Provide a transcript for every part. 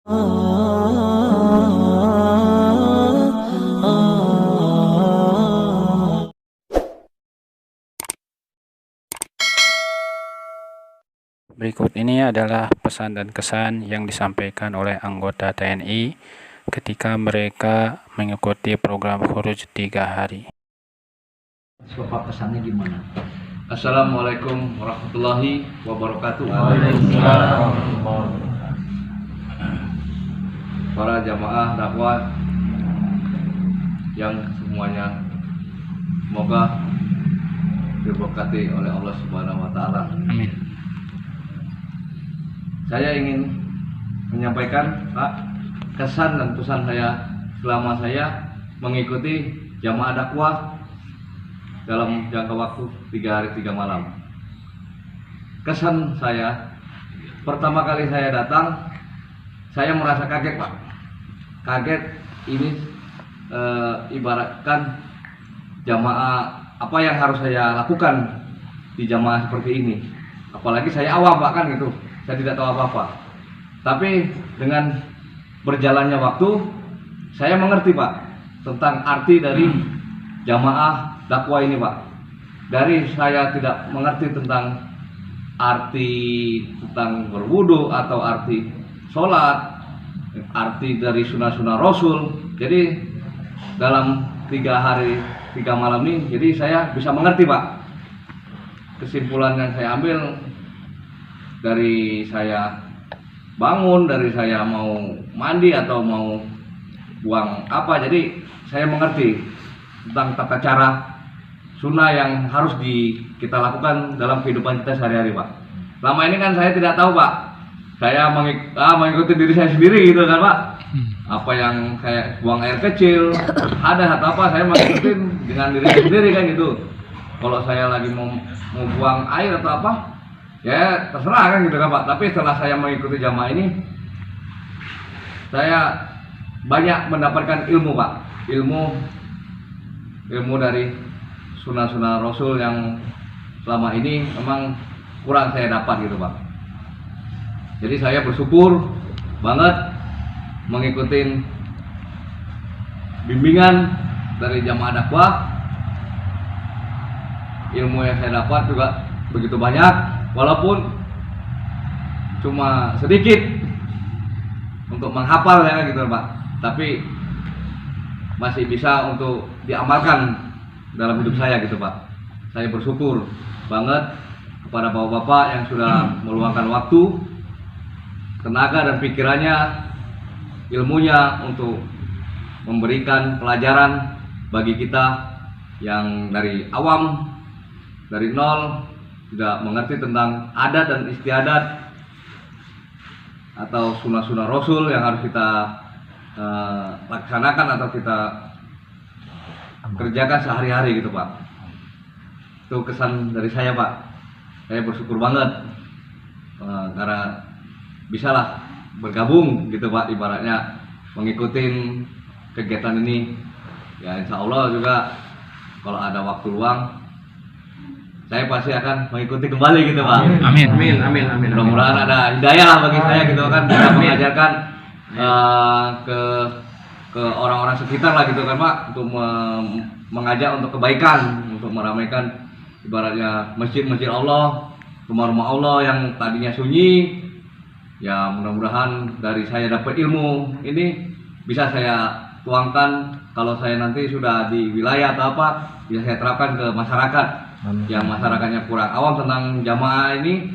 Berikut ini adalah pesan dan kesan yang disampaikan oleh anggota TNI ketika mereka mengikuti program Khuruj 3 hari. Bapak pesannya gimana? Assalamualaikum warahmatullahi wabarakatuh. Para jamaah dakwah yang semuanya semoga diberkati oleh Allah Subhanahu wa taala. Amin. Saya ingin menyampaikan kesan dan pesan saya selama saya mengikuti jamaah dakwah dalam jangka waktu 3 hari 3 malam. Kesan saya, pertama kali saya datang, saya merasa kaget, Pak. Kaget ini ibaratkan jamaah apa yang harus saya lakukan di jamaah seperti ini. Apalagi saya awam, Pak, kan gitu. Saya tidak tahu apa-apa. Tapi dengan berjalannya waktu, saya mengerti, Pak, tentang arti dari jamaah dakwah ini, Pak. Dari saya tidak mengerti tentang arti tentang berwudu atau arti sholat, arti dari sunnah-sunnah Rasul. Jadi dalam 3 hari 3 malam ini, jadi saya bisa mengerti, Pak. Kesimpulan yang saya ambil dari saya bangun, dari saya mau mandi atau mau buang apa, jadi saya mengerti tentang tata cara sunnah yang harus kita lakukan dalam kehidupan kita sehari-hari, Pak. Lama ini kan saya tidak tahu, Pak. Saya mengikuti diri saya sendiri gitu kan, Pak. Apa yang kayak buang air kecil, ada atau apa, saya mengikuti dengan diri saya sendiri kan gitu. Kalau saya lagi mau buang air atau apa, ya terserah kan gitu kan, Pak. Tapi setelah saya mengikuti jamaah ini, saya banyak mendapatkan ilmu, Pak. Ilmu dari sunnah-sunnah Rasul yang selama ini memang kurang saya dapat gitu, Pak. Jadi saya bersyukur banget mengikuti bimbingan dari jamaah dakwah. Ilmu yang saya dapat juga begitu banyak, walaupun cuma sedikit untuk menghafal ya gitu, Pak. Tapi masih bisa untuk diamalkan dalam hidup saya gitu, Pak. Saya bersyukur banget kepada bapak-bapak yang sudah meluangkan waktu, tenaga dan pikirannya, ilmunya untuk memberikan pelajaran bagi kita yang dari awam, dari nol, tidak mengerti tentang adat dan istiadat atau sunnah-sunnah Rasul yang harus kita laksanakan atau kita kerjakan sehari-hari gitu, Pak. Itu kesan dari saya, Pak. Saya bersyukur banget karena bisalah bergabung gitu, Pak, ibaratnya mengikuti kegiatan ini. Ya insya Allah juga kalau ada waktu luang, saya pasti akan mengikuti kembali gitu, Pak. Amin. Mudah-mudahan ada hidayah lah bagi saya gitu kan, bisa mengajarkan ke orang-orang sekitar lah gitu kan, Pak, untuk mengajak untuk kebaikan, untuk meramaikan ibaratnya masjid-masjid Allah, rumah-rumah Allah yang tadinya sunyi. Ya mudah-mudahan dari saya dapat ilmu ini bisa saya tuangkan kalau saya nanti sudah di wilayah atau apa, bisa saya terapkan ke masyarakat. Yang masyarakatnya kurang awam tentang jamaah ini,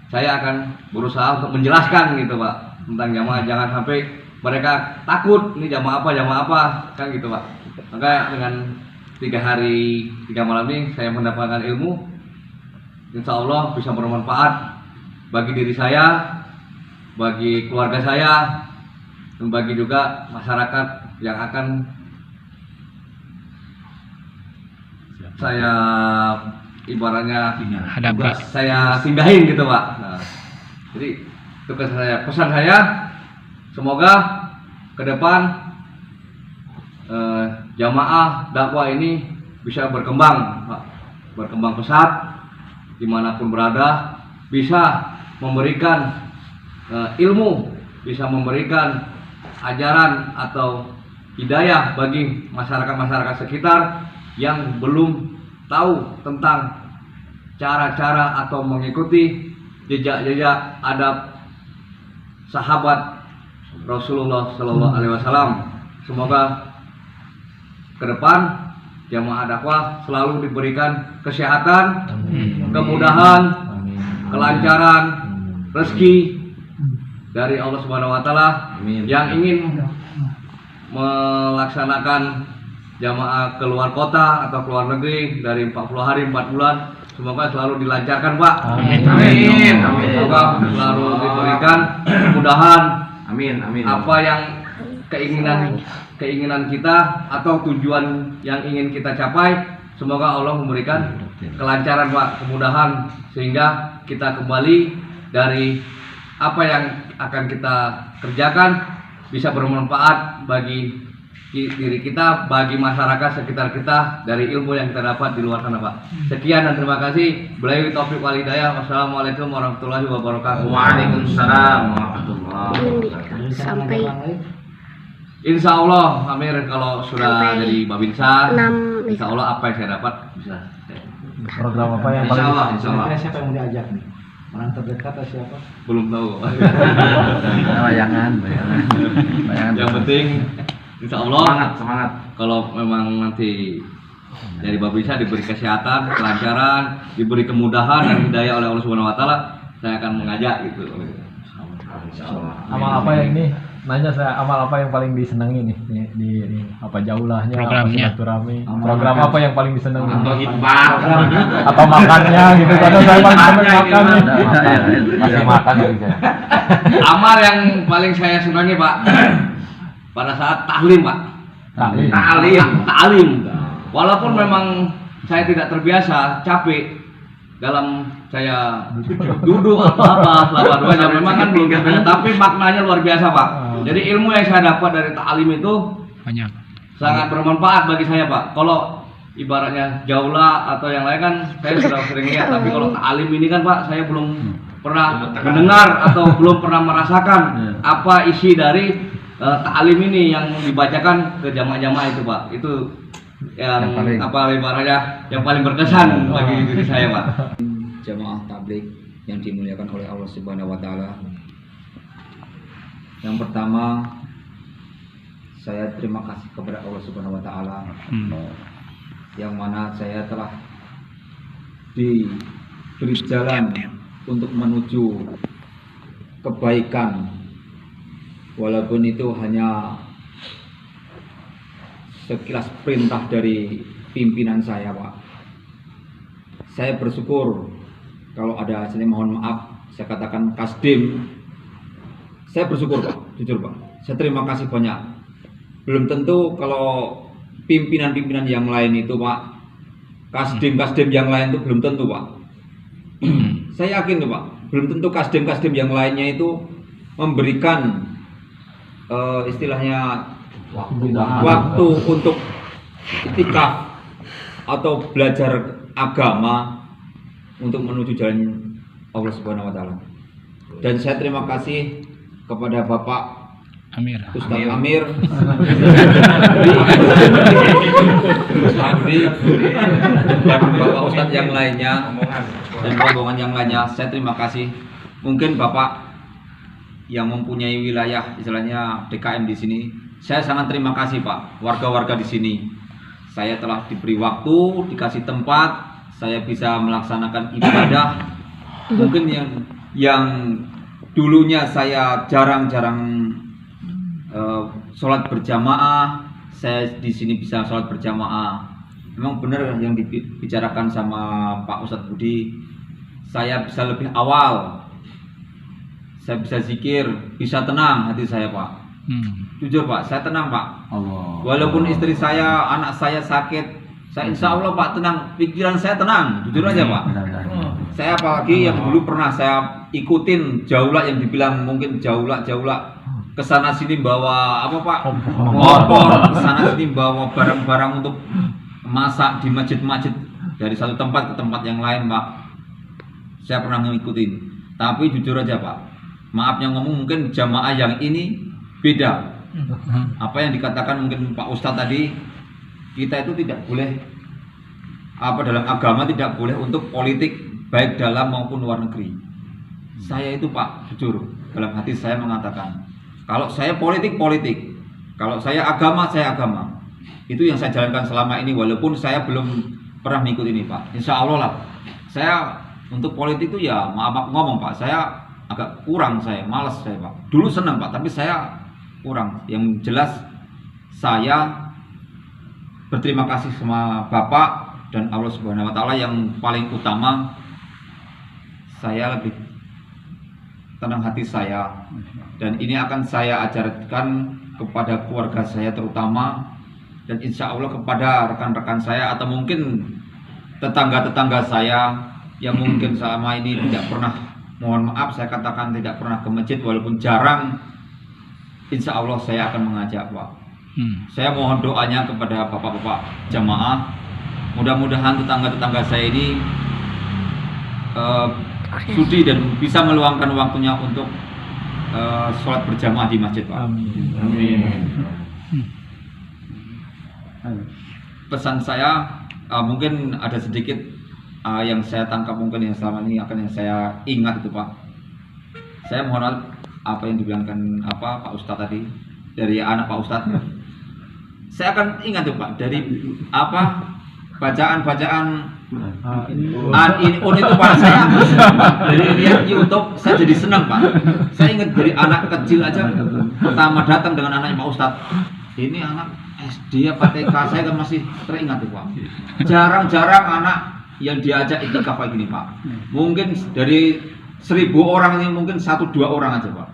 saya akan berusaha untuk menjelaskan gitu, Pak, tentang jamaah. Jangan sampai mereka takut ini jamaah apa kan gitu, Pak. Maka dengan 3 hari 3 malam ini saya mendapatkan ilmu, insya Allah bisa bermanfaat bagi diri saya, bagi keluarga saya, dan bagi juga masyarakat yang akan saya ibaratnya saya singgahin gitu, Pak. Nah, jadi itu pesan saya semoga ke depan jamaah dakwah ini bisa berkembang, Pak. Berkembang pesat dimanapun berada, bisa memberikan ilmu bisa memberikan ajaran atau hidayah bagi masyarakat-masyarakat sekitar yang belum tahu tentang cara-cara atau mengikuti jejak-jejak adab sahabat Rasulullah Shallallahu Alaihi Wasallam. Semoga ke depan jamaah dakwah selalu diberikan kesehatan, kemudahan, kelancaran, rezeki dari Allah Subhanahu Wa Taala. Yang ingin melaksanakan jamaah keluar kota atau keluar negeri dari 40 hari 4 bulan, semoga selalu dilancarkan, Pak. Amin. Semoga selalu diberikan kemudahan. Amin. Apa yang keinginan kita atau tujuan yang ingin kita capai, semoga Allah memberikan kelancaran, Pak, kemudahan, sehingga kita kembali dari apa yang akan kita kerjakan bisa bermanfaat bagi diri kita, bagi masyarakat sekitar kita, dari ilmu yang kita dapat di luar sana, Pak. Sekian dan terima kasih. Billahi taufiq wal hidayah. Wassalamualaikum warahmatullahi wabarakatuh. Waalaikumsalam warahmatullahi wabarakatuh. Sampai Insya Allah, Amir, kalau sudah Sampai jadi Babinsa, 6 Insya Allah apa yang saya dapat bisa. Program apa yang Insya Allah, insya Allah. Kira-kira siapa yang mau diajak nih? Orang terdekat atau siapa? Belum tahu. Bayangan. Yang penting, Insya Allah, Semangat. kalau memang nanti dari Babinsa diberi kesehatan, kelancaran, diberi kemudahan dan hidayah oleh Allah Subhanahu Wa Taala, saya akan mengajak gitu. Insya Allah. Amal apa yang ini? Nanya saya, amal apa yang paling disenangi nih di apa jaulahnya, Programnya. apa silaturahmi? Program apa yang paling disenangi? Atau hitbah. Atau makannya gitu, karena saya paling senang makan nih. Masih makan ya bisa. Amal yang paling saya senangi, Pak, pada saat tahlim, Pak. Ta'lim. Walaupun memang saya tidak terbiasa, capek dalam saya duduk apa selama 2 jam, memang kan belum terbiasa, tapi maknanya luar biasa, Pak. Jadi ilmu yang saya dapat dari ta'lim itu Banyak. sangat bermanfaat bagi saya, Pak. Kalau ibaratnya jaulah atau yang lain kan saya sudah sering lihat, tapi kalau ta'lim ini kan, Pak, saya belum pernah mendengar atau belum pernah merasakan apa isi dari ta'lim ini yang dibacakan ke jamaah-jamaah itu, Pak. Itu yang apa ibaratnya yang paling berkesan bagi diri saya, Pak. Jamaah tabligh yang dimuliakan oleh Allah Subhanahu wa taala. Yang pertama, saya terima kasih kepada Allah Subhanahu wa taala yang mana saya telah diberi jalan untuk menuju kebaikan, walaupun itu hanya sekilas perintah dari pimpinan saya, Pak. Saya bersyukur kalau ada hasilnya, mohon maaf saya katakan kasdim. Saya bersyukur, Pak, jujur, Pak. Saya terima kasih banyak. Belum tentu kalau pimpinan-pimpinan yang lain itu, Pak, kasdim-kasdim yang lain itu belum tentu, Pak. Saya yakin tuh, Pak, belum tentu kasdim-kasdim yang lainnya itu memberikan istilahnya waktu untuk itikaf atau belajar agama untuk menuju jalan Allah Subhanahu wa taala. Dan saya terima kasih kepada Bapak Ustadz Amir, Ustadz Amri, dan Bapak Ustadz yang lainnya dan rombongan yang lainnya. Saya terima kasih. Mungkin Bapak yang mempunyai wilayah istilahnya DKM di sini, saya sangat terima kasih, Pak. Warga-warga di sini, saya telah diberi waktu, dikasih tempat, saya bisa melaksanakan ibadah. Mungkin yang dulunya saya jarang-jarang sholat berjamaah, saya di sini bisa sholat berjamaah. Memang benar yang dibicarakan sama Pak Ustadz Budi, saya bisa lebih awal, saya bisa zikir, bisa tenang hati saya, Pak. Jujur, Pak, saya tenang, Pak. Walaupun istri saya, anak saya sakit, saya insya Allah, Pak, tenang. Pikiran saya tenang, jujur aja, Pak. Saya apalagi yang dulu pernah saya ikutin jaulah yang dibilang mungkin jaulah kesana sini bawa apa, Pak, motor, kesana sini bawa barang-barang untuk masak di masjid-masjid dari satu tempat ke tempat yang lain, Pak. Saya pernah ngikutin. Tapi jujur aja, Pak, maafnya ngomong mungkin jamaah yang ini beda. Apa yang dikatakan mungkin Pak Ustadz tadi, kita itu tidak boleh dalam agama tidak boleh untuk politik baik dalam maupun luar negeri. Saya itu Pak jujur dalam hati saya mengatakan, kalau saya politik, kalau saya agama. Itu yang saya jalankan selama ini, walaupun saya belum pernah mengikuti ini Pak. Insya Allah lah, saya untuk politik itu ya maaf ngomong Pak, saya agak kurang, saya malas saya Pak. Dulu senang Pak, tapi saya kurang. Yang jelas saya berterima kasih sama Bapak dan Allah Subhanahu Wa Taala. Yang paling utama, saya lebih tenang hati saya, dan ini akan saya ajarkan kepada keluarga saya terutama, dan insya Allah kepada rekan-rekan saya atau mungkin tetangga-tetangga saya yang mungkin selama ini tidak pernah, mohon maaf saya katakan tidak pernah ke masjid walaupun jarang. Insya Allah saya akan mengajak Pak. Saya mohon doanya kepada bapak-bapak jamaah, mudah-mudahan tetangga-tetangga saya ini sudi dan bisa meluangkan waktunya untuk sholat berjamaah di masjid Pak. Amin. Pesan saya mungkin ada sedikit yang saya tangkap, mungkin yang selama ini akan yang saya ingat itu Pak. Saya mohon maaf apa yang dibilangkan Pak Ustadz tadi dari anak Pak Ustadz. Saya akan ingat tuh Pak dari bacaan itu Pak, saya dari lihat YouTube saya jadi senang Pak. Saya ingat dari anak kecil aja pertama datang dengan anaknya Pak Ustadz. Ini anak SD apa TK, saya kan masih teringat tuh Pak. Jarang-jarang anak yang diajak iktikaf kayak gini Pak. Mungkin dari 1000 orang ini mungkin 1-2 orang aja Pak.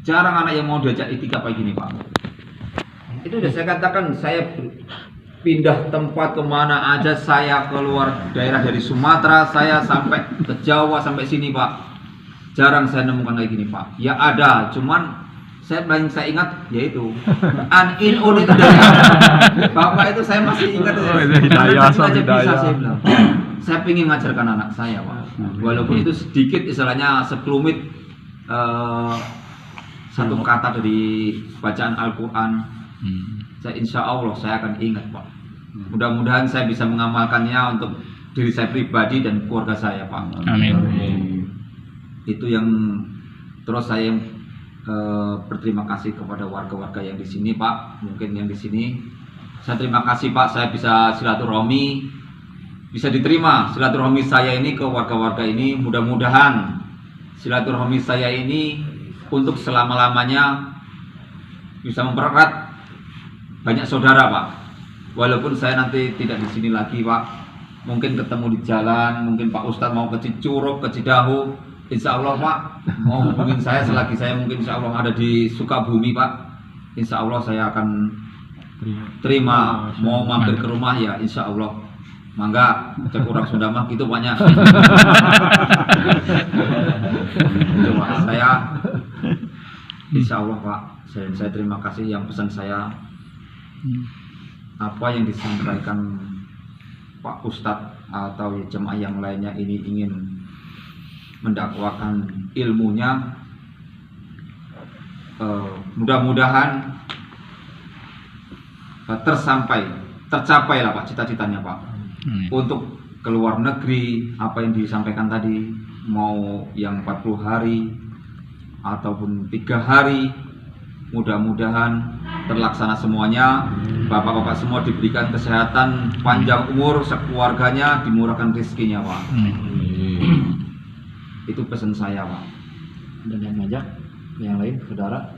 Jarang anak yang mau diajak iktikaf kayak gini Pak. Itu udah saya katakan, saya pindah tempat kemana aja, saya keluar daerah dari Sumatera, saya sampai ke Jawa, sampai sini Pak. Jarang saya nemukan kayak gini Pak. Ya ada, cuman saya ingat yaitu itu dari Bapak itu saya masih ingat. Hidayah, Saya bilang, saya ingin mengajarkan anak saya Pak. Walaupun itu sedikit, istilahnya sekelumit satu kata dari bacaan Al-Quran, saya insya Allah saya akan ingat Pak. Mudah-mudahan saya bisa mengamalkannya untuk diri saya pribadi dan keluarga saya Pak. Amin. Itu yang terus saya berterima kasih kepada warga-warga yang di sini Pak. Mungkin yang di sini saya terima kasih Pak, saya bisa silaturahmi, bisa diterima silaturahmi saya ini ke warga-warga ini. Mudah-mudahan silaturahmi saya ini untuk selama-lamanya bisa mempererat banyak saudara Pak. Walaupun saya nanti tidak di sini lagi Pak, mungkin ketemu di jalan, mungkin Pak Ustadz mau ke Cicurug, ke Cidahu, insya Allah Pak mau hubungin saya selagi saya mungkin insya Allah ada di Sukabumi Pak. Insya Allah saya akan terima, mau mampir ke rumah ya insya Allah. Mangga, cek orang Sunda mah gitu banyak. Itu Pak, saya insya Allah Pak, saya terima kasih. Yang pesan saya, apa yang disampaikan Pak Ustadz atau jemaah yang lainnya ini ingin mendakwakan ilmunya, mudah-mudahan tercapai lah Pak cita-citanya Pak. Untuk keluar negeri, apa yang disampaikan tadi, mau yang 40 hari ataupun 3 hari, mudah-mudahan terlaksana semuanya. Bapak-bapak semua diberikan kesehatan, panjang umur, sekeluarganya dimurahkan rezekinya Pak. Itu pesan saya Pak. Dan yang ngajak yang lain saudara,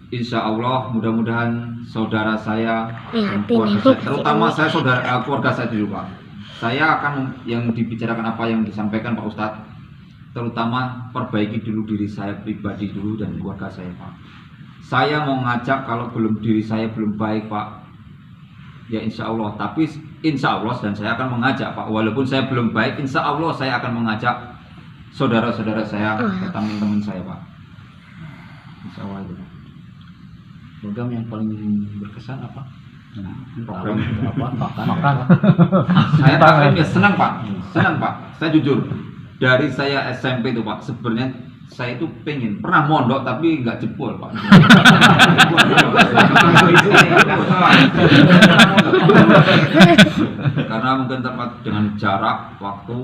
Insya Allah mudah-mudahan saudara saya dan keluarga saya, terutama saya keluarga saya dulu Pak. Saya akan yang dibicarakan apa yang disampaikan Pak Ustadz, terutama perbaiki dulu diri saya pribadi dulu dan keluarga saya Pak. Saya mau ngajak kalau diri saya belum baik Pak, ya insya Allah. Tapi insya Allah dan saya akan mengajak Pak, walaupun saya belum baik, insya Allah saya akan mengajak saudara-saudara saya, teman-teman saya Pak. Insya Allah itu Pak. program yang paling berkesan apa? Program apa? Makan. Saya taklim ya senang Pak, senang Pak. Saya jujur, dari saya SMP itu Pak, sebenarnya saya itu pernah mondok tapi nggak jebol Pak. Karena mungkin tepat dengan jarak, waktu,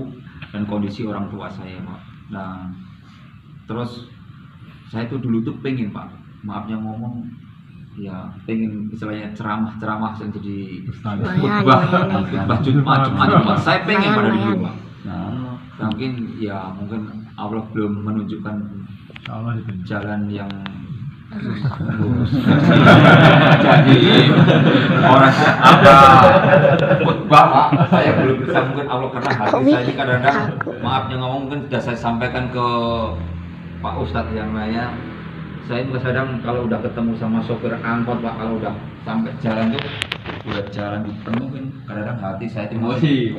dan kondisi orang tua saya Pak. Nah, terus saya itu dulu tuh pengen Pak, maafnya ngomong, ya pengen istilahnya ceramah yang jadi khutbah Jumat. Saya pengen pada dulu Pak. Nah, mungkin Allah belum menunjukkan jalan yang lurus. Jadi orang apa khutbah Pak, saya belum bisa, mungkin Allah karena hati saya ini kadang-kadang maafnya ngomong mungkin sudah saya sampaikan ke Pak Ustadz yang lainnya. Saya kadang kalau udah ketemu sama sopir angkot Pak, kalau udah sampai jalan tuh udah jalan di penuh kan kadang-kadang hati saya emosi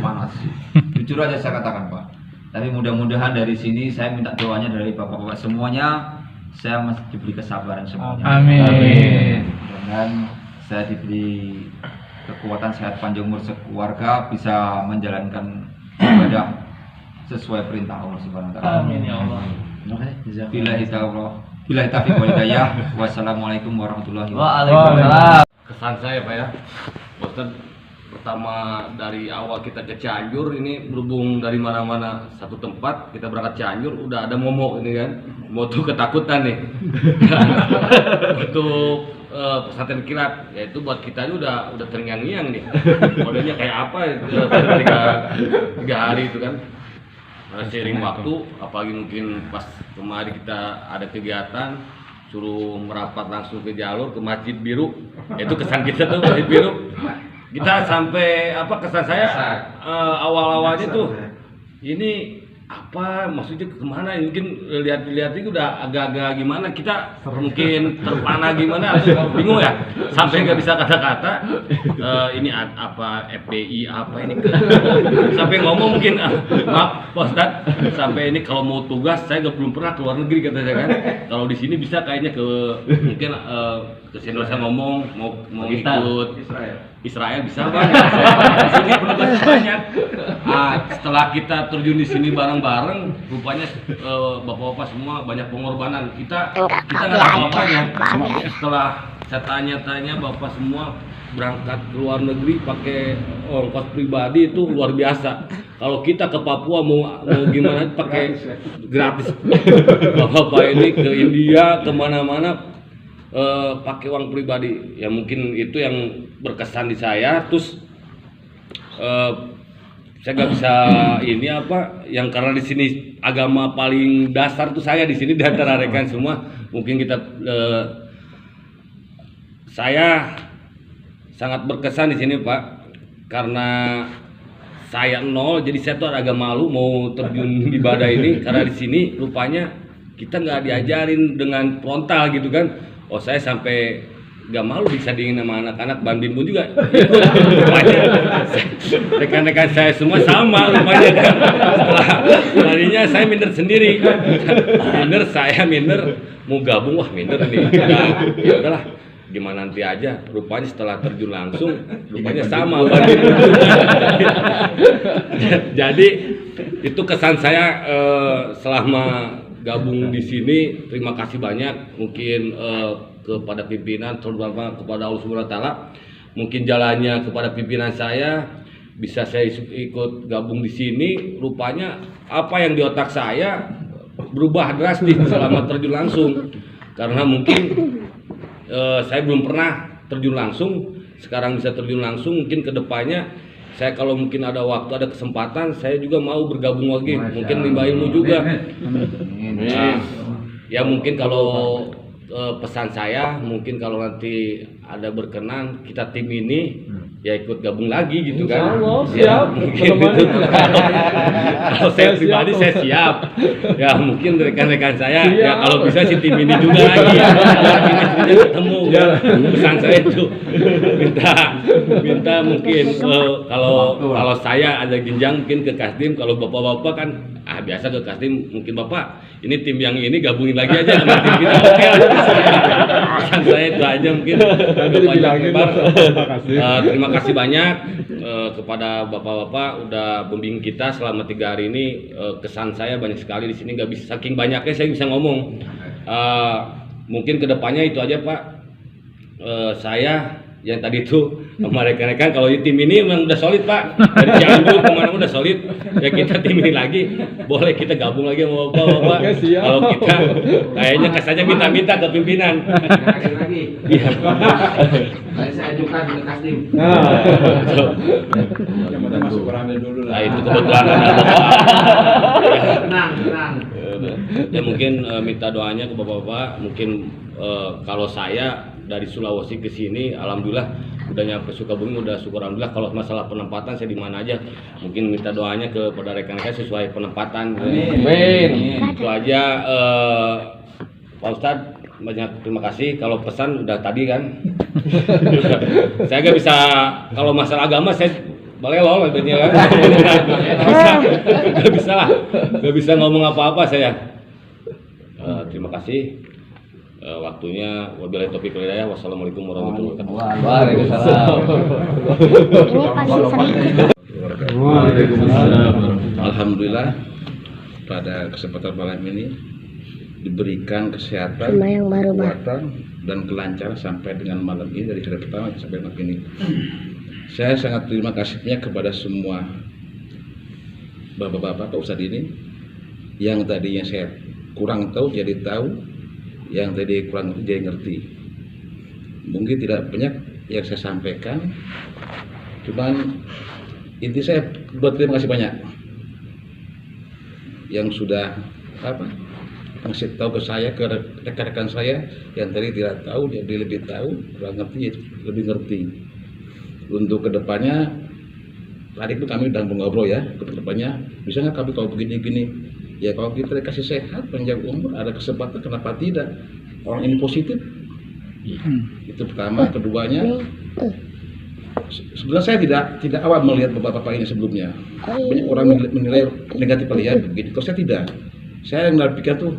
panas. Jujur aja saya katakan Pak. Tapi mudah-mudahan dari sini saya minta doanya dari bapak-bapak semuanya, saya masih diberi kesabaran semuanya. Amin. Dan saya diberi kekuatan sehat panjang umur sekeluarga, bisa menjalankan ibadah sesuai perintah Allah Subhanahu wa taala. Amin ya Allah. Billahi taufiq wal hidayah. Wassalamualaikum warahmatullahi wabarakatuh. Waalaikumsalam. Kesan saya Pak ya, Ustaz, pertama dari awal kita ke Cianjur ini berhubung dari mana-mana satu tempat kita berangkat Cianjur udah ada momok ini kan, moto ketakutan nih untuk pesantren kilat, yaitu buat kita ini udah terngiang-ngiang nih modelnya kayak apa tiga hari itu kan. Seiring waktu, apalagi mungkin pas kemarin kita ada kegiatan suruh merapat langsung ke jalur ke Masjid Biru, itu kesan kita tuh Masjid Biru. Kita sampai kesan saya awal-awalnya tuh ini apa maksudnya kemana, mungkin lihat itu udah agak-agak gimana, kita mungkin terpana gimana atau bingung ya, sampai nggak bisa kata-kata ini apa FPI apa ini sampai ngomong mungkin maaf Pak Ustadz, sampai ini kalau mau tugas saya belum pernah ke luar negeri katanya kan, kalau di sini bisa kayaknya ke mungkin ke Indonesia ngomong mau ikut Israel bisa Bang. Di sini penugas banyak. Setelah kita terjun di sini bareng-bareng, rupanya bapak-bapak semua banyak pengorbanan. Kita nggak ada apa-apanya. Setelah saya tanya-tanya, bapak semua berangkat ke luar negeri pakai ongkos pribadi itu luar biasa. Kalau kita ke Papua mau gimana pakai gratis. Bapak-bapak ini ke India kemana-mana pakai uang pribadi. Ya mungkin itu yang berkesan di saya. Terus saya nggak bisa ini yang karena di sini agama paling dasar tuh saya di sini di antara rekan semua. Mungkin kita saya sangat berkesan di sini Pak, karena saya nol, jadi saya tuh agak malu mau terjun ibadah ini karena di sini rupanya kita nggak diajarin dengan frontal gitu kan. Oh saya sampai gak malu disandingin sama anak-anak Bandin pun juga rupanya rekan-rekan saya semua sama rupanya kan. Setelah tadinya saya minder sendiri, saya minder mau gabung, wah minder ini ya udahlah gimana nanti aja. Rupanya setelah terjun langsung rupanya sama Bandin. Jadi itu kesan saya selama gabung di sini. Terima kasih banyak mungkin kepada pimpinan, terutama kepada Allah Subhanahu wa taala. Mungkin jalannya kepada pimpinan saya bisa saya ikut gabung di sini, rupanya apa yang di otak saya berubah drastis selama terjun langsung. Karena mungkin saya belum pernah terjun langsung, sekarang bisa terjun langsung. Mungkin kedepannya saya kalau mungkin ada waktu, ada kesempatan, saya juga mau bergabung lagi, mungkin nimba ilmu juga. Nah, ya mungkin kalau pesan saya, mungkin kalau nanti ada berkenan kita tim ini ya ikut gabung lagi gitu kan. Ya, mungkin itu. Kalau saya pribadi saya siap. Ya mungkin rekan-rekan saya ya kalau bisa si tim ini juga lagi. Ini sudah ketemu. Pesan saya itu minta mungkin kalau saya ada jenjang mungkin ke Kasdim, kalau bapak-bapak kan biasa ke Kasdim, mungkin bapak ini tim yang ini gabungin lagi aja sama tim kita. Oke. pesan saya itu aja mungkin. Agak panjang lebar. Terima kasih banyak kepada bapak-bapak udah membimbing kita selama 3 hari ini. Kesan saya banyak sekali di sini, nggak bisa saking banyaknya saya bisa ngomong. Mungkin kedepannya itu aja Pak. Saya yang tadi itu sama rekan-rekan, kalau tim ini memang udah solid Pak, dari Cianjur kemana udah solid, ya kita tim ini lagi, boleh kita gabung lagi sama bapak-bapak. Kalau kita kayaknya kesannya minta-minta ke pimpinan. Lagi. Iya. Saya ajukan ke Kasdim. Masuk rame dulu Nah itu kebetulan ada Tenang. ya mungkin minta doanya ke bapak-bapak. Mungkin kalau saya dari Sulawesi ke sini, alhamdulillah udah nyampe Sukabumi, udah syukur alhamdulillah. Kalau masalah penempatan saya di mana aja, mungkin minta doanya kepada rekan-rekan sesuai penempatan. Amin. Itu aja Pak Ustadz, banyak terima kasih. Kalau pesan udah tadi kan. Saya nggak bisa, kalau masalah agama saya balelol artinya kan. Nggak bisa ngomong apa-apa saya. Terima kasih. Waktunya, wabillahi taufiq wal hidayah. Wassalamualaikum warahmatullahi wabarakatuh. Waalaikumsalam. Alhamdulillah pada kesempatan malam ini diberikan kesehatan, kekuatan dan kelancaran sampai dengan malam ini, dari hari pertama sampai malam ini. Saya sangat terima kasihnya kepada semua bapak-bapak Pak Ustadz ini yang tadinya saya kurang tahu jadi tahu, yang tadi kurang ngerti jadi ngerti. Mungkin tidak banyak yang saya sampaikan, cuman inti saya berterima kasih banyak yang sudah ngasih tahu ke saya, ke rekan-rekan saya yang tadi tidak tahu jadi lebih tahu, kurang ngerti jadi lebih ngerti. Untuk kedepannya, tadi itu kami udah ngobrol ya, kedepannya bisa nggak kami kalau begini-gini. Ya kalau kita dikasih sehat, panjang umur, ada kesempatan, kenapa tidak? Orang ini positif. Itu pertama. Keduanya, sebenarnya saya tidak awal melihat bapak-bapak ini sebelumnya. Banyak orang menilai negatif kalian begini. Kalau saya tidak. Saya yang berpikir tuh,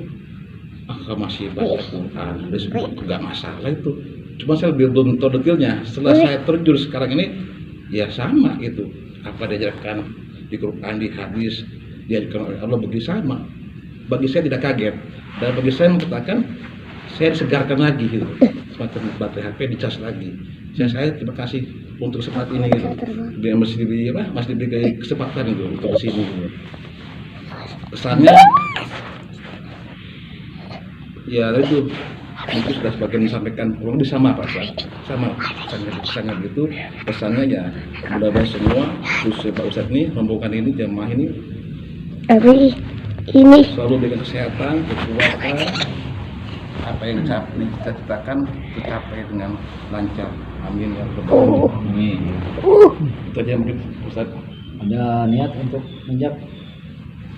masih baca Quran, nggak masalah itu. Cuma saya belum tahu detailnya. Setelah saya terjun sekarang ini, ya sama itu. Apa diajarkan di Quran, di hadis, diajarkan oleh Allah begitu sama. Bagi saya tidak kaget, dan bagi saya mengatakan saya disegarkan lagi gitu, semacam baterai HP dicas lagi. Saya terima kasih untuk kesempatan ini gitu. Dia masih diberi kesempatan itu untuk kesini gitu. Kesannya ya itu mungkin sudah sebagian disampaikan, kurang lebih sama Pak, sama pesannya gitu. Pesannya ya mudah-mudahan semua khususnya Pak Ustadz ini, rombongan ini, jamaah ini selalu berikan kesehatan, kekuatan, apa yang kita ciptakan tercapai dengan lancar. Amin ya rabbal alamin. Itu aja mungkin Ustaz. Ada niat untuk menjak?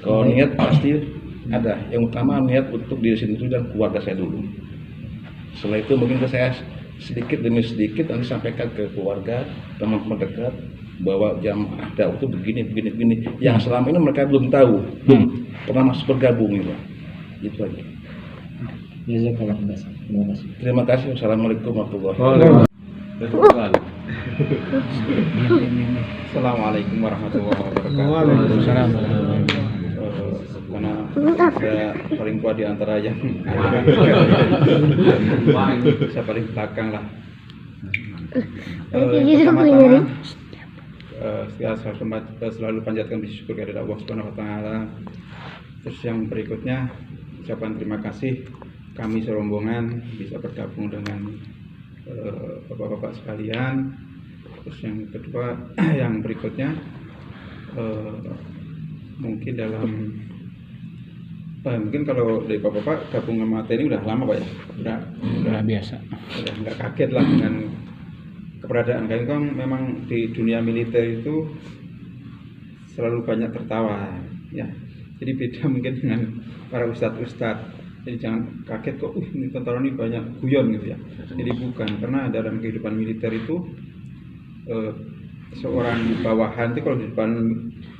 Kalau niat pasti ada. Yang utama niat untuk diri sendiri dan keluarga saya dulu. Setelah itu mungkin saya sedikit demi sedikit nanti sampaikan ke keluarga, teman-teman dekat, bahwa jamaah dakwah itu begini. Yang selama ini mereka belum tahu, belum pernah masuk bergabung gitu. Itu aja. Terima kasih. Wassalamualaikum warahmatullahi wabarakatuh. Assalamualaikum warahmatullahi wabarakatuh. Karena saya paling kuat di antara yang saya paling belakang lah. Pertama-tama saya selalu panjatkan bersyukur kepada Allah Subhanahu wa taala. Terus yang berikutnya ucapan terima kasih kami serombongan bisa bergabung dengan bapak-bapak sekalian. Terus yang kedua, yang berikutnya mungkin kalau dari bapak-bapak gabung sama TNI udah lama Pak ya? Udah biasa. Udah nggak kaget lah dengan keberadaan kalian. Kan memang di dunia militer itu selalu banyak tertawa ya. Jadi beda mungkin dengan para ustadz. Jadi jangan kaget kok, ini tentara ini banyak guyon gitu ya. Jadi bukan, karena dalam kehidupan militer itu seorang bawahan itu kalau di depan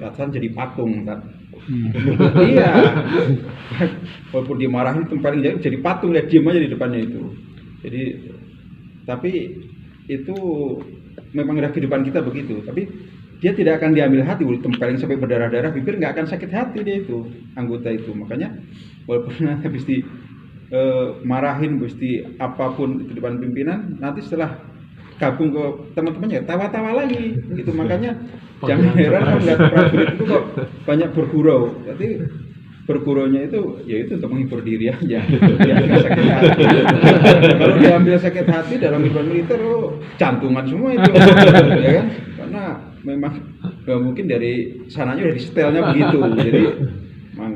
atasan jadi patung kan. Iya. Walaupun dimarahin itu paling jadi patung, lihat diem aja di depannya itu. Jadi tapi itu memang udah kehidupan kita begitu. Tapi dia tidak akan diambil hati, tempelin sampai berdarah-darah, bibir nggak akan sakit hati dia itu anggota itu. Makanya walaupun nanti mesti marahin, mesti apapun di depan pimpinan, nanti setelah gabung ke teman-temannya tawa-tawa lagi gitu. Makanya jangan heran kalau melihat prajurit itu kok banyak bergurau. Tapi berguraunya itu ya itu untuk menghibur diri aja. Dia nggak sakit hati. Kalau diambil sakit hati dalam kehidupan militer, jantungan semua itu, ya kan? Karena memang mungkin dari sananya dari setelnya begitu. Jadi memang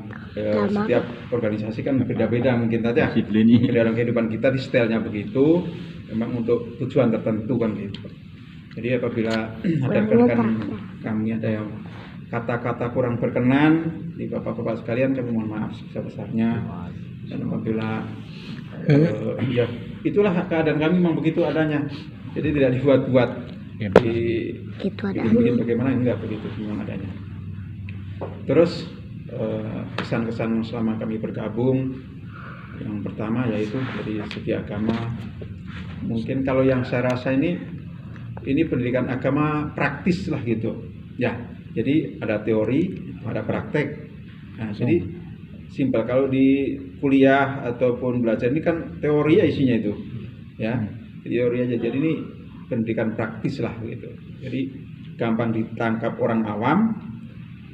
setiap organisasi kan beda-beda mungkin saja. Dalam kehidupan kita di setelnya begitu, memang untuk tujuan tertentu kan gitu. Jadi apabila ada rekan kami ada yang kata-kata kurang berkenan di bapak-bapak sekalian, kami mohon maaf sebesar-besarnya. Dan apabila ya itulah keadaan kami memang begitu adanya. Jadi tidak dibuat-buat. Bikin bagaimana enggak begitu memang adanya. Terus kesan-kesan selama kami bergabung, yang pertama yaitu dari segi agama. Mungkin kalau yang saya rasa ini pendidikan agama praktis lah gitu. Ya, jadi ada teori, ada praktek. Nah, jadi simpel kalau di kuliah ataupun belajar ini kan teori ya isinya itu. Ya, teori aja. Jadi ini pendidikan praktis lah gitu. Jadi gampang ditangkap orang awam,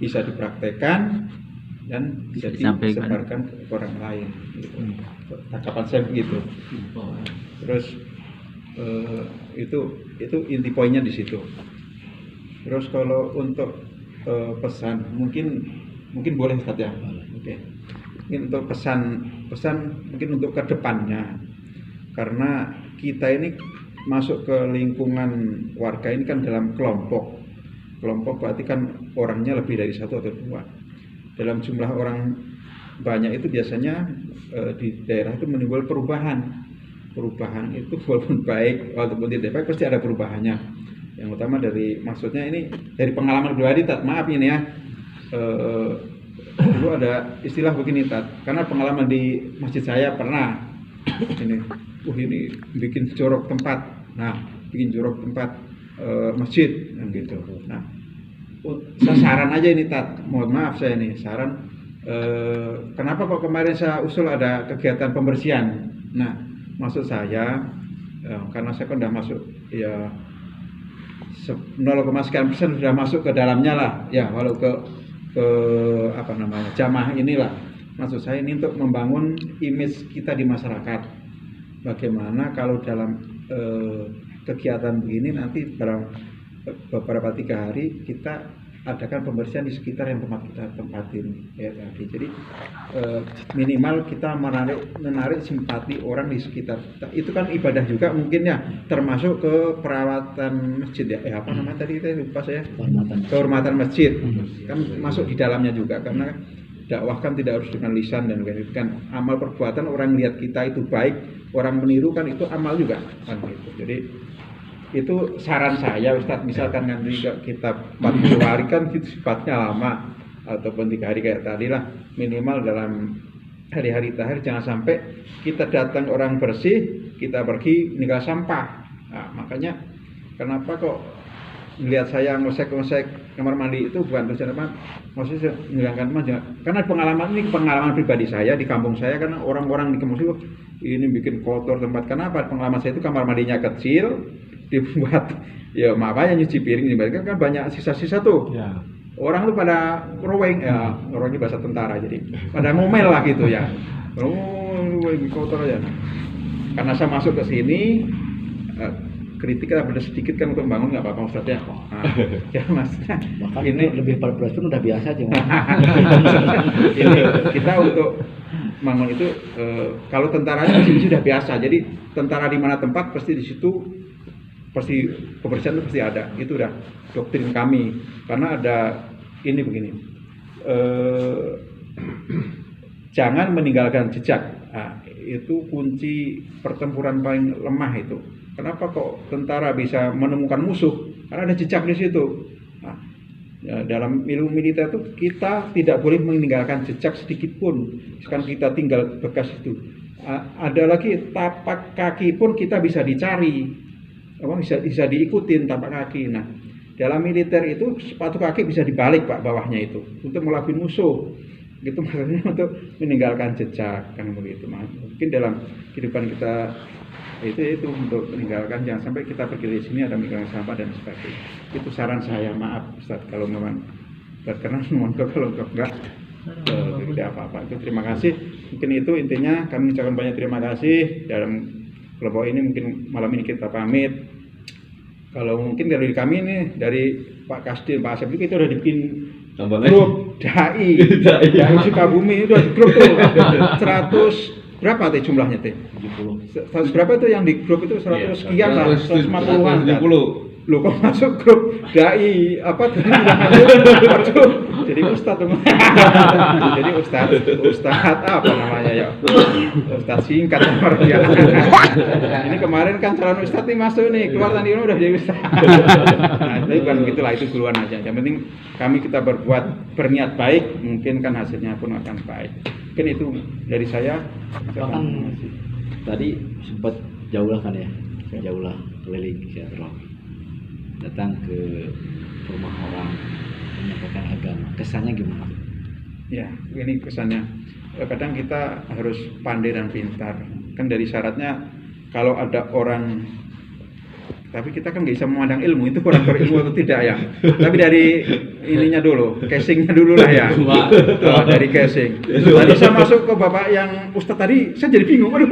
bisa dipraktekkan dan bisa disebarkan ke orang lain. Gitu. Tangkapan saya begitu. Terus itu inti poinnya di situ. Terus kalau untuk pesan mungkin boleh Ustaz ya. Oke. Mungkin untuk pesan mungkin untuk ke depannya. Karena kita ini masuk ke lingkungan warga ini kan dalam kelompok. Kelompok berarti kan orangnya lebih dari satu atau dua. Dalam jumlah orang banyak itu biasanya di daerah itu menimbul perubahan. Perubahan itu walaupun baik walaupun tidak baik pasti ada perubahannya. Yang utama maksudnya ini dari pengalaman pribadi, Tat, maaf ini ya. Dulu ada istilah begini, Tat, karena pengalaman di masjid saya pernah ini bikin jorok tempat. Nah, bikin jorok tempat masjid gitu. Nah, saya saran aja ini, Tat, mohon maaf saya ini saran, kenapa kok kemarin saya usul ada kegiatan pembersihan. Nah, maksud saya karena saya kan udah masuk ya 0,sekian % sudah masuk ke dalamnya lah ya, walau ke apa namanya jamaah inilah. Maksud saya ini untuk membangun image kita di masyarakat. Bagaimana kalau dalam kegiatan begini nanti dalam beberapa 3 hari kita adakan pembersihan di sekitar yang tempat kita tempatin ya tadi. Jadi minimal kita menarik simpati orang di sekitar kita. Itu kan ibadah juga mungkin ya, termasuk ke perawatan masjid ya. Apa namanya tadi itu lupa saya. Kehormatan masjid. Kan masuk di dalamnya juga, karena dakwah kan tidak harus dengan lisan dan kan amal perbuatan. Orang lihat kita itu baik, orang meniru kan itu amal juga kan gitu. Jadi itu saran saya, Ustadz, misalkan nanti kita 40 hari kan itu sifatnya lama, ataupun 3 hari kayak tadi lah, minimal dalam hari-hari terakhir jangan sampai kita datang orang bersih, kita pergi meninggal sampah. Nah, makanya kenapa kok melihat saya ngosek-ngosek kamar mandi itu bukan tujuan apa, maksudnya menghilangkan teman, karena pengalaman pribadi saya di kampung saya, karena orang-orang di kampung itu ini bikin kotor tempat. Kenapa? Pengalaman saya itu kamar mandinya kecil, dibuat ya makanya nyuci piring dibalikan kan banyak sisa-sisa tuh ya. Orang tuh pada roweng ya, rowengnya bahasa tentara, jadi pada ngomel lah gitu ya, kotor aja. Karena saya masuk ke sini kritik ada sedikit kan untuk membangun, nggak apa-apa Ustaz ya. Ya maksudnya ini lebih 14 pun udah biasa aja. Ini kita untuk membangun itu kalau tentaranya di sini sudah biasa, jadi tentara di mana tempat pasti di situ pasti kebersihan itu pasti ada. Itu udah doktrin kami, karena ada ini begini, jangan meninggalkan jejak. Nah, itu kunci pertempuran paling lemah itu. Kenapa kok tentara bisa menemukan musuh? Karena ada jejak di situ. Nah, ya, dalam ilmu militer itu kita tidak boleh meninggalkan jejak sedikit pun. Misalkan kita tinggal bekas itu, Ada lagi tapak kaki pun kita bisa dicari, bisa diikutin tapak kaki. Nah, dalam militer itu sepatu kaki bisa dibalik Pak bawahnya itu untuk melabui musuh. Gitu maksudnya untuk meninggalkan jejak kan begitu. Mungkin dalam kehidupan kita itu untuk meninggalkan, jangan sampai kita pergi dari sini ada meninggalkan sampah dan sebagainya. Itu saran saya, maaf Ustaz kalau memang berkenan, mohon kalau enggak tidak apa-apa. Itu terima kasih. Mungkin itu intinya, kami ucapkan banyak terima kasih dalam kelompok ini. Mungkin malam ini kita pamit. Kalau mungkin dari kami nih, dari Pak Kasdi, Pak Asep itu udah dibikin grup dai Sukabumi, itu di grup tuh 100 berapa teh jumlahnya teh? 70. 100 berapa tuh yang di grup itu 100 sekian lah, 150-an. 70. Loh kok masuk grup dai apa tadi jadi ustadz jadi ustadz apa namanya ya, ustadz singkat ya. Ini kemarin kan calon ustadz nih masuk nih, keluar tadi udah jadi ustadz. Nah itu bukan begitulah, itu duluan aja. Yang penting kami kita berniat baik, mungkin kan hasilnya pun akan baik. Mungkin itu dari saya. Kan tadi sempat jauh lah kan ya, jauh lah keliling silaturahmi, datang ke rumah orang menyampaikan agama, kesannya gimana? Ya, ini kesannya kadang kita harus pandai dan pintar. Kan dari syaratnya kalau ada orang, tapi kita kan nggak bisa memandang ilmu itu kurang berilmu atau tidak ya. Tapi dari ininya dulu, casingnya dulu lah ya. Dari casing. Tadi saya masuk ke bapak yang ustadz tadi, saya jadi bingung. Aduh,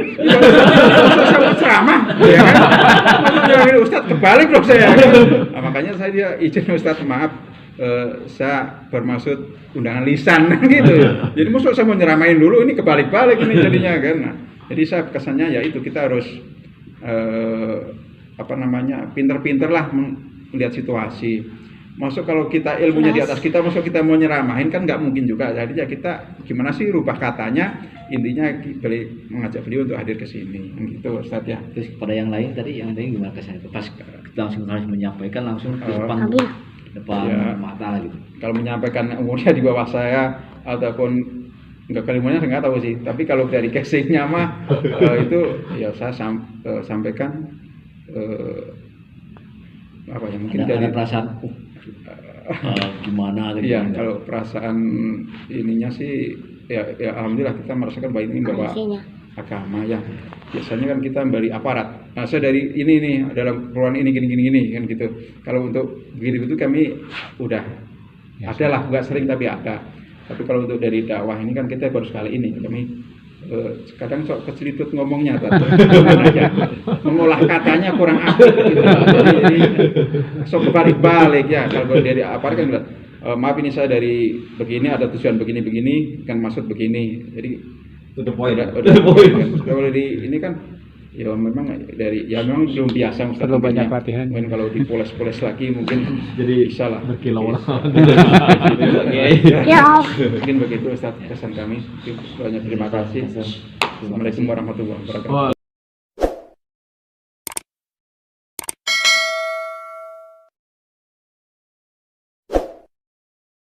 saya mau ceramah, ya kan? Maksudnya ustadz kebalik loh saya. Nah, makanya saya dia izin ustadz, maaf, saya bermaksud undangan lisan gitu. Jadi maksud saya mau nyeramain dulu, ini kebalik-balik ini jadinya kan. Nah, jadi saya kesannya ya itu kita harus pinter-pinter lah melihat situasi. Masuk kalau kita ilmunya di atas kita, masuk kita mau nyeramahin kan nggak mungkin juga. Jadi ya kita gimana sih rubah katanya, intinya mengajak beliau untuk hadir ke sini, gitu Ustaz ya. Terus kepada yang lain tadi, gimana kesannya? Pas langsung harus menyampaikan langsung ke depan ya, mata gitu. Kalau menyampaikan umurnya di bawah saya ataupun enggak kalimatnya saya nggak tahu sih. Tapi kalau dari casingnya mah itu ya saya sampaikan mungkin ada dari perasaan gimana gitu. Iya, kalau perasaan ininya sih ya alhamdulillah kita merasakan bahwa ini bawa agama ya. Biasanya kan kita beri aparat. Nah, saya dari ini nih dalam keperluan ini gini kan gitu. Kalau untuk begitu kami udah ya, ada lah, nggak sering tapi ada. Tapi kalau untuk dari dakwah ini kan kita baru sekali ini kami kadang sok kecelitut ngomongnya aja. Mengolah katanya kurang aktif gitu. Jadi sok balik-balik ya. Kalau dari aparat kan bilang, maaf ini saya dari begini ada tujuan begini kan maksud begini. Jadi to the point. Kalau dari ini kan ya memang memang belum biasa, perlu banyak latihan. Mungkin kalau dipoles-poles lagi mungkin jadi bisa lah. Berkilau lah. Mungkin begitu Ustaz pesan kami. Banyak terima kasih. Assalamualaikum warahmatullahi wabarakatuh.